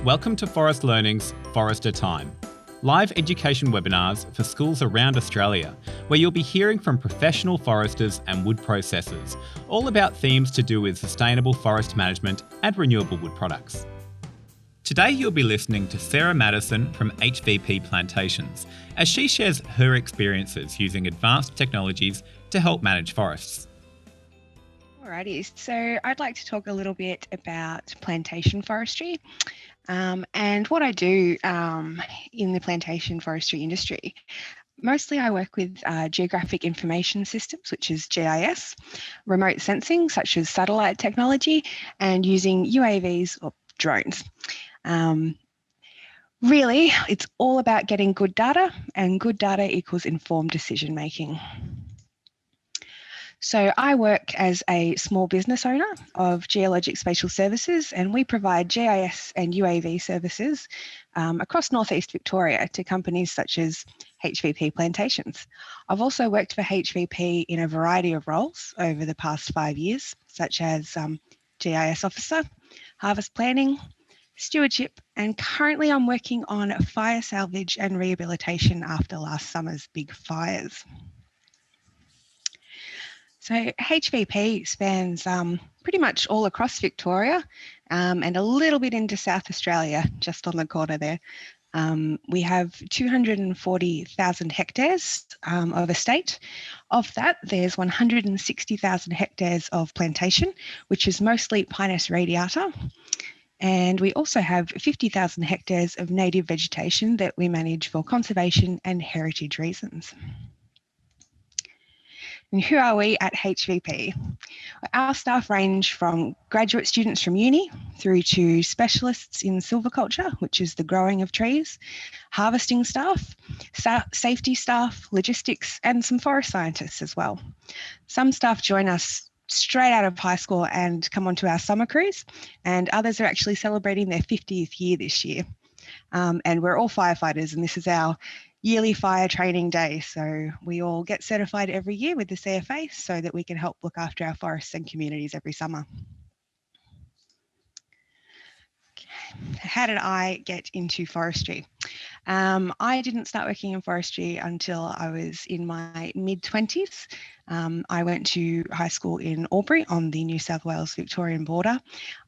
Welcome to Forest Learning's Forester Time, live education webinars for schools around Australia, where you'll be hearing from professional foresters and wood processors, all about themes to do with sustainable forest management and renewable wood products. Today you'll be listening to Sarah Maddison from HV Plantations, as she shares her experiences using advanced technologies to help manage forests. Alrighty, so I'd like to talk a little bit about plantation forestry and what I do in the plantation forestry industry. Mostly I work with geographic information systems, which is GIS, remote sensing, such as satellite technology, and using UAVs or drones. Really, it's all about getting good data, and good data equals informed decision making. So I work as a small business owner of geologic spatial services, and we provide GIS and UAV services across northeast Victoria to companies such as HV Plantations. I've also worked for HVP in a variety of roles over the past 5 years, such as GIS officer, harvest planning, stewardship, and currently I'm working on fire salvage and rehabilitation after last summer's big fires. So HVP spans pretty much all across Victoria and a little bit into South Australia, just on the corner there. We have 240,000 hectares of estate. Of that, there's 160,000 hectares of plantation, which is mostly Pinus radiata. And we also have 50,000 hectares of native vegetation that we manage for conservation and heritage reasons. And who are we at HVP? Our staff range from graduate students from uni through to specialists in silviculture, which is the growing of trees, harvesting staff, safety staff, logistics, and some forest scientists as well. Some staff join us straight out of high school and come onto our summer cruise, and others are actually celebrating their 50th year this year. And we're all firefighters, and this is our yearly fire training day. So we all get certified every year with the CFA so that we can help look after our forests and communities every summer. Okay. How did I get into forestry? I didn't start working in forestry until I was in my mid-20s. I went to high school in Albury on the New South Wales-Victorian border.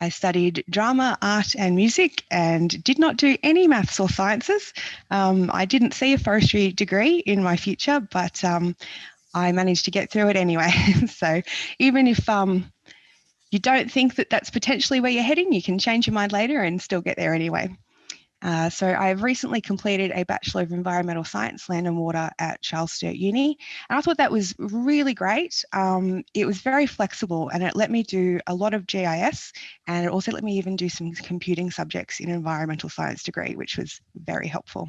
I studied drama, art and music and did not do any maths or sciences. I didn't see a forestry degree in my future, but I managed to get through it anyway. So even if you don't think that that's potentially where you're heading, you can change your mind later and still get there anyway. So I've recently completed a Bachelor of Environmental Science, Land and Water at Charles Sturt Uni, and I thought that was really great. It was very flexible and it let me do a lot of GIS, and it also let me even do some computing subjects in an environmental science degree, which was very helpful.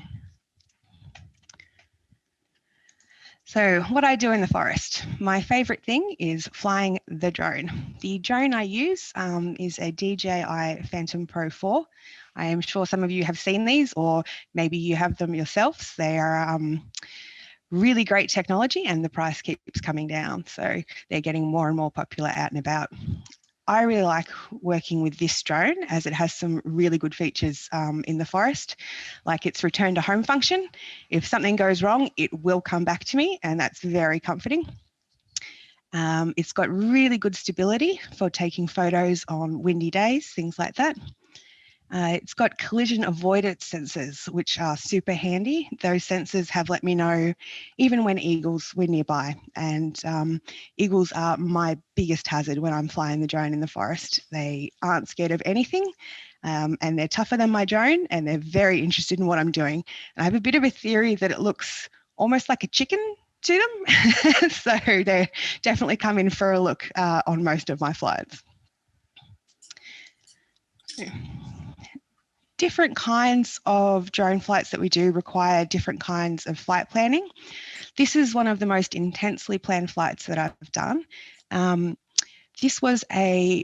So what I do in the forest, my favourite thing is flying the drone. The drone I use is a DJI Phantom Pro 4. I am sure some of you have seen these, or maybe you have them yourselves. They are really great technology and the price keeps coming down. So they're getting more and more popular out and about. I really like working with this drone as it has some really good features in the forest, like its return to home function. If something goes wrong, it will come back to me, and that's very comforting. It's got really good stability for taking photos on windy days, things like that. It's got collision avoidance sensors, which are super handy. Those sensors have let me know even when eagles were nearby, and eagles are my biggest hazard when I'm flying the drone in the forest. They aren't scared of anything, and they're tougher than my drone, and they're very interested in what I'm doing. And I have a bit of a theory that it looks almost like a chicken to them, so they definitely come in for a look on most of my flights. Different kinds of drone flights that we do require different kinds of flight planning. This is one of the most intensely planned flights that I've done. This was a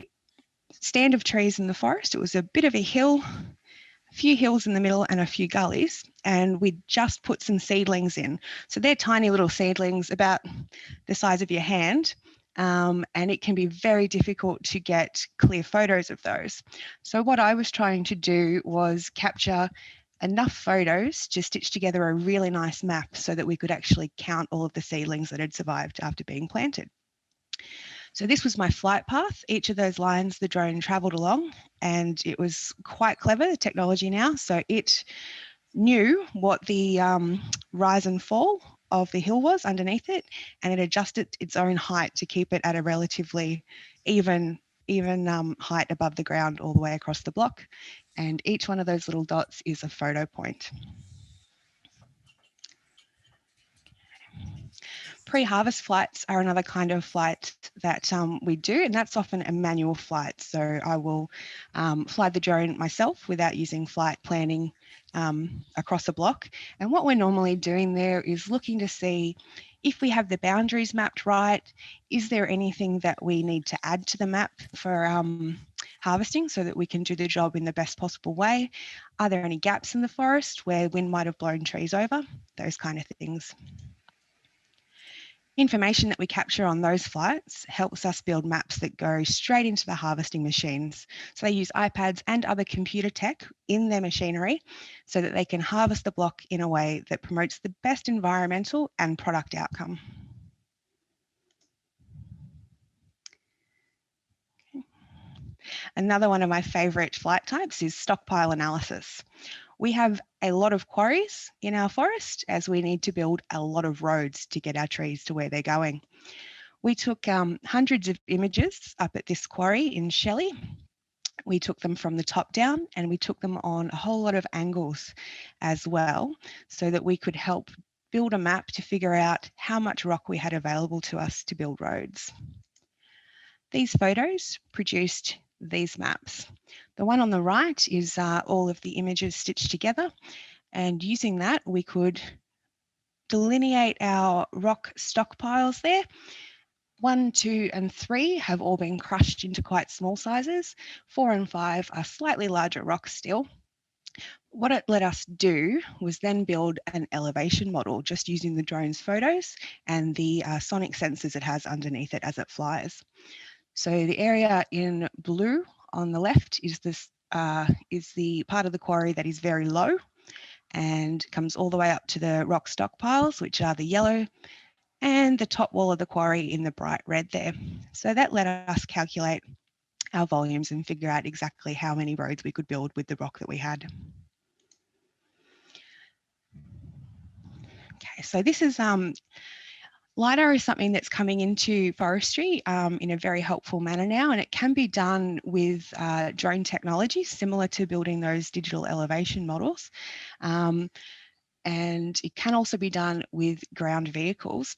stand of trees in the forest. It was a bit of a hill, a few hills in the middle and a few gullies, and we just put some seedlings in. So they're tiny little seedlings about the size of your hand. and it can be very difficult to get clear photos of those. So what I was trying to do was capture enough photos to stitch together a really nice map so that we could actually count all of the seedlings that had survived after being planted. So this was my flight path. Each of those lines the drone travelled along, and it was quite clever, the technology now. So it knew what the rise and fall of the hill was underneath it, and it adjusted its own height to keep it at a relatively even height above the ground all the way across the block. And each one of those little dots is a photo point. Pre-harvest flights are another kind of flight that we do, and that's often a manual flight. So I will fly the drone myself without using flight planning across a block. And what we're normally doing there is looking to see if we have the boundaries mapped right. Is there anything that we need to add to the map for harvesting so that we can do the job in the best possible way? Are there any gaps in the forest where wind might have blown trees over? Those kind of things. Information that we capture on those flights helps us build maps that go straight into the harvesting machines. So they use iPads and other computer tech in their machinery so that they can harvest the block in a way that promotes the best environmental and product outcome. Another one of my favourite flight types is stockpile analysis. We have a lot of quarries in our forest as we need to build a lot of roads to get our trees to where they're going. We took hundreds of images up at this quarry in Shelley. We took them from the top down, and we took them on a whole lot of angles as well, so that we could help build a map to figure out how much rock we had available to us to build roads. These photos produced these maps. The one on the right is all of the images stitched together, and using that we could delineate our rock stockpiles there. 1, 2, and 3 have all been crushed into quite small sizes. 4 and 5 are slightly larger rocks still. What it let us do was then build an elevation model just using the drone's photos and the sonic sensors it has underneath it as it flies. So the area in blue on the left is the part of the quarry that is very low and comes all the way up to the rock stockpiles, which are the yellow, and the top wall of the quarry in the bright red there. So that let us calculate our volumes and figure out exactly how many roads we could build with the rock that we had. Okay, so this is LiDAR is something that's coming into forestry in a very helpful manner now, and it can be done with drone technology similar to building those digital elevation models. And it can also be done with ground vehicles,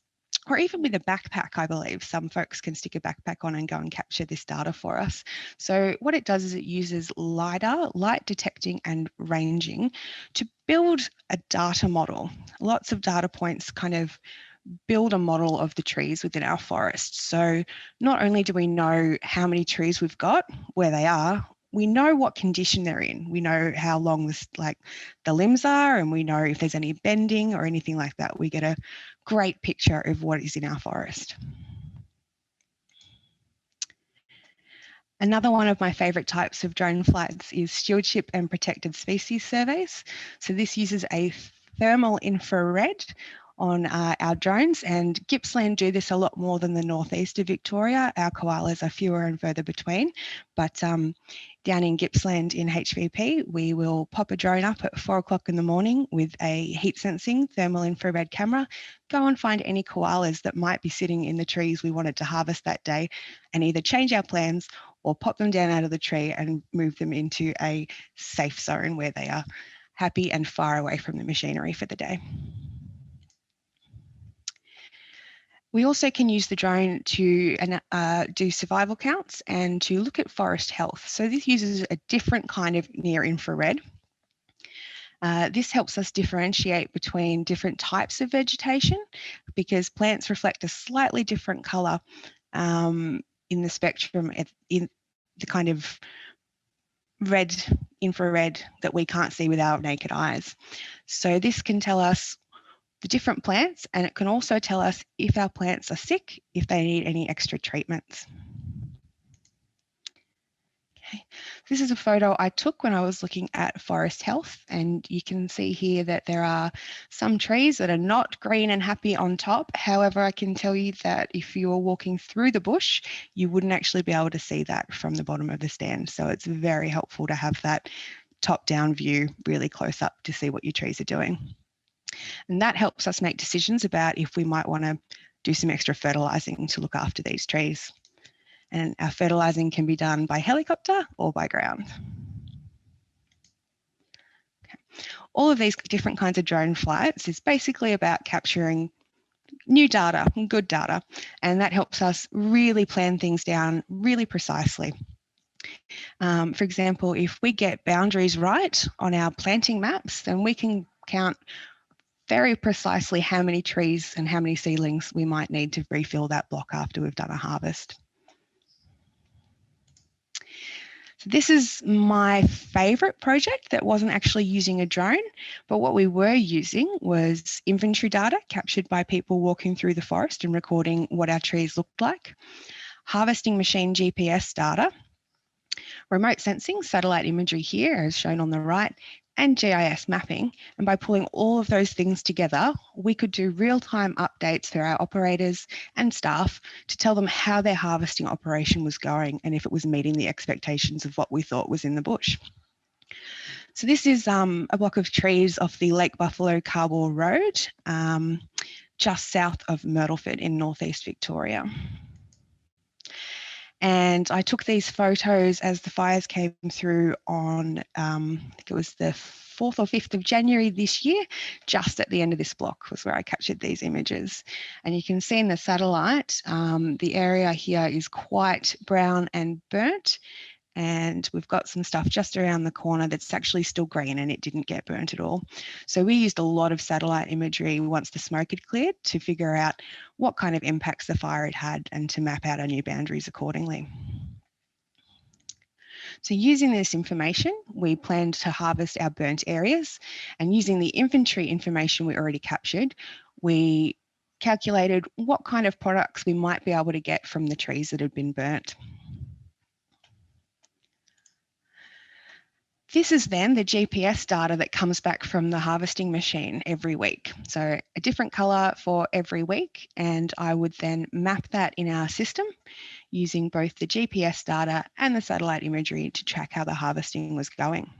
or even with a backpack, I believe. Some folks can stick a backpack on and go and capture this data for us. So what it does is it uses LiDAR, light detecting and ranging, to build a data model. Lots of data points kind of build a model of the trees within our forest. So not only do we know how many trees we've got, where they are, we know what condition they're in. We know how long the limbs are, and we know if there's any bending or anything like that. We get a great picture of what is in our forest. Another one of my favourite types of drone flights is stewardship and protected species surveys. So this uses a thermal infrared on our drones, and Gippsland do this a lot more than the northeast of Victoria. Our koalas are fewer and further between, but down in Gippsland in HVP, we will pop a drone up at 4 o'clock in the morning with a heat sensing thermal infrared camera, go and find any koalas that might be sitting in the trees we wanted to harvest that day, and either change our plans or pop them down out of the tree and move them into a safe zone where they are happy and far away from the machinery for the day. We also can use the drone to do survival counts and to look at forest health. So this uses a different kind of near infrared. This helps us differentiate between different types of vegetation, because plants reflect a slightly different colour in the spectrum, in the kind of red infrared that we can't see with our naked eyes. So this can tell us the different plants, and it can also tell us if our plants are sick, if they need any extra treatments. Okay. This is a photo I took when I was looking at forest health, and you can see here that there are some trees that are not green and happy on top. However, I can tell you that if you were walking through the bush, you wouldn't actually be able to see that from the bottom of the stand. So it's very helpful to have that top-down view really close up to see what your trees are doing. And that helps us make decisions about if we might want to do some extra fertilising to look after these trees. And our fertilising can be done by helicopter or by ground. Okay. All of these different kinds of drone flights is basically about capturing new data, good data, and that helps us really plan things down really precisely. For example, if we get boundaries right on our planting maps, then we can count very precisely how many trees and how many seedlings we might need to refill that block after we've done a harvest. So this is my favourite project that wasn't actually using a drone, but what we were using was inventory data captured by people walking through the forest and recording what our trees looked like, harvesting machine GPS data, remote sensing, satellite imagery here as shown on the right, and GIS mapping. And by pulling all of those things together, we could do real-time updates to our operators and staff to tell them how their harvesting operation was going and if it was meeting the expectations of what we thought was in the bush. So this is a block of trees off the Lake Buffalo Carball Road, just south of Myrtleford in northeast Victoria. And I took these photos as the fires came through on, I think it was the 4th or 5th of January this year, just at the end of this block was where I captured these images. And you can see in the satellite, the area here is quite brown and burnt. And we've got some stuff just around the corner that's actually still green and it didn't get burnt at all. So we used a lot of satellite imagery once the smoke had cleared to figure out what kind of impacts the fire had had and to map out our new boundaries accordingly. So using this information, we planned to harvest our burnt areas, and using the inventory information we already captured, we calculated what kind of products we might be able to get from the trees that had been burnt. This is then the GPS data that comes back from the harvesting machine every week. So a different colour for every week, and I would then map that in our system using both the GPS data and the satellite imagery to track how the harvesting was going.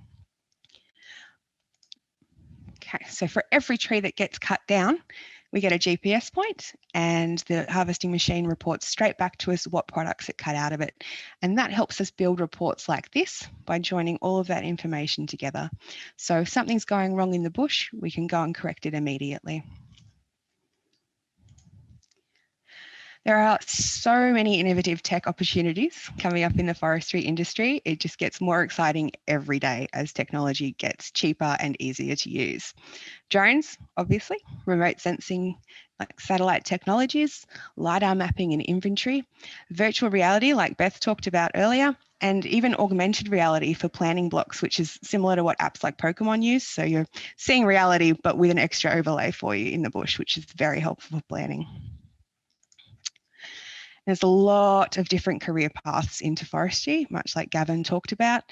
Okay, so for every tree that gets cut down, we get a GPS point and the harvesting machine reports straight back to us what products it cut out of it. And that helps us build reports like this by joining all of that information together. So if something's going wrong in the bush, we can go and correct it immediately. There are so many innovative tech opportunities coming up in the forestry industry. It just gets more exciting every day as technology gets cheaper and easier to use. Drones, obviously, remote sensing like satellite technologies, LiDAR mapping and inventory, virtual reality like Beth talked about earlier, and even augmented reality for planning blocks, which is similar to what apps like Pokemon use. So you're seeing reality, but with an extra overlay for you in the bush, which is very helpful for planning. There's a lot of different career paths into forestry, much like Gavin talked about.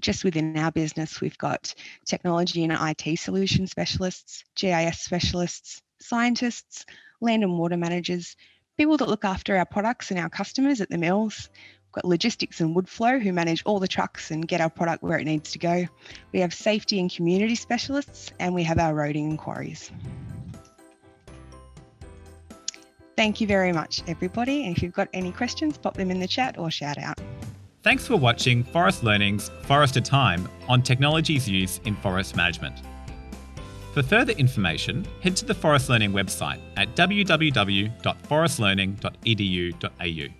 Just within our business, we've got technology and IT solution specialists, GIS specialists, scientists, land and water managers, people that look after our products and our customers at the mills. We've got logistics and wood flow who manage all the trucks and get our product where it needs to go. We have safety and community specialists, and we have our roading and quarries. Thank you very much, everybody. And if you've got any questions, pop them in the chat or shout out. Thanks for watching Forest Learning's Forester Time on technology's use in forest management. For further information, head to the Forest Learning website at www.forestlearning.edu.au.